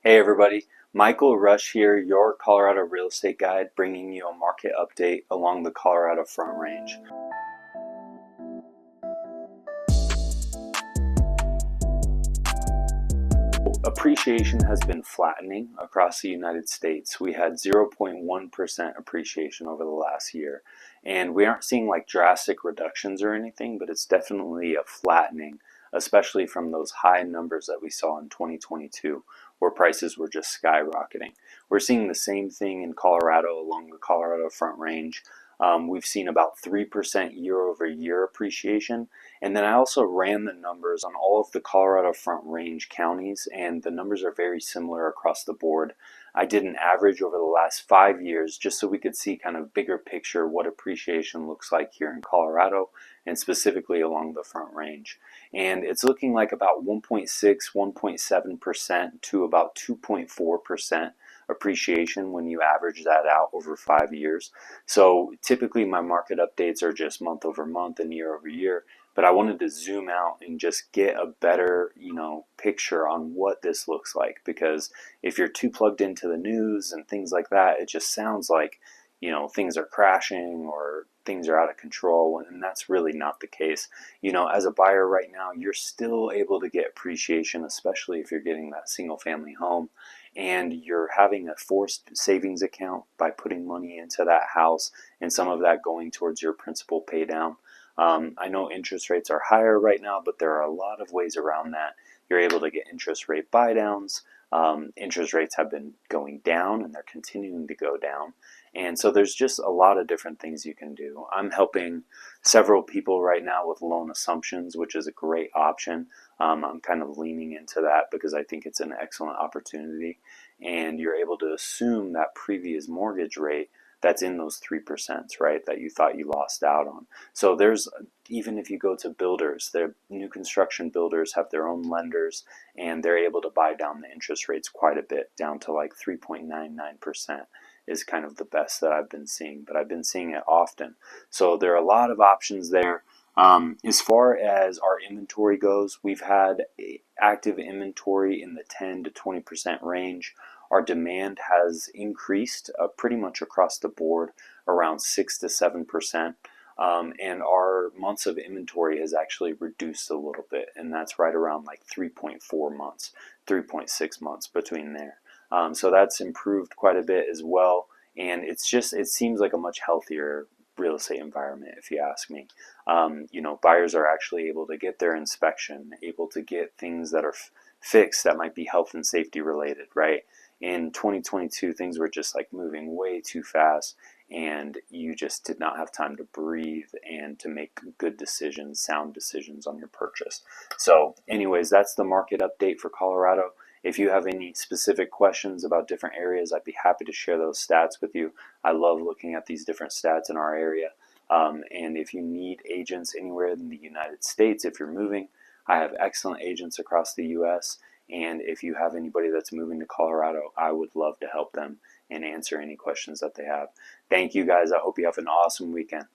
Hey everybody, Michael Rush here, your Colorado real estate guide, bringing you a market update along the Colorado Front Range. Appreciation has been flattening across the United States. We had 0.1% appreciation over the last year, and we aren't seeing like drastic reductions or anything, but it's definitely a flattening, especially from those high numbers that we saw in 2022 where prices were just skyrocketing. We're seeing the same thing in Colorado along the Colorado Front Range. We've seen about 3% year over year appreciation. And then I also ran the numbers on all of the Colorado Front Range counties, and the numbers are very similar across the board. I did an average over the last 5 years just so we could see kind of bigger picture what appreciation looks like here in Colorado and specifically along the Front Range. And it's looking like about 1.6, 1.7% to about 2.4% appreciation when you average that out over 5 years. So typically my market updates are just month over month and year over year, but I wanted to zoom out and just get a better, picture on what this looks like, because if you're too plugged into the news and things like that, it just sounds like, things are crashing or things are out of control, and that's really not the case. As a buyer right now, you're still able to get appreciation, especially if you're getting that single family home and you're having a forced savings account by putting money into that house and some of that going towards your principal pay down. I know interest rates are higher right now, but there are a lot of ways around that. You're able to get interest rate buy downs. Interest rates have been going down and they're continuing to go down. And so there's just a lot of different things you can do. I'm helping several people right now with loan assumptions, which is a great option. I'm kind of leaning into that because I think it's an excellent opportunity. And you're able to assume that previous mortgage rate that's in those 3%, right, that you thought you lost out on. So even if you go to builders, their new construction builders have their own lenders, and they're able to buy down the interest rates quite a bit, down to like 3.99% is kind of the best that I've been seeing, but I've been seeing it often. So there are a lot of options there. As far as our inventory goes, we've had active inventory in the 10 to 20% range. Our demand has increased pretty much across the board, around 6 to 7%. And our months of inventory has actually reduced a little bit, and that's right around like 3.4 months, 3.6 months between there. So that's improved quite a bit as well, and it seems like a much healthier real estate environment, if you ask me. Buyers are actually able to get their inspection, able to get things that are fixed that might be health and safety related, right? In 2022, things were just like moving way too fast, and you just did not have time to breathe and to make good decisions, sound decisions on your purchase. So anyways, that's the market update for Colorado. If you have any specific questions about different areas, I'd be happy to share those stats with you. I love looking at these different stats in our area. And if you need agents anywhere in the United States, if you're moving, I have excellent agents across the U.S. And if you have anybody that's moving to Colorado, I would love to help them and answer any questions that they have. Thank you guys. I hope you have an awesome weekend.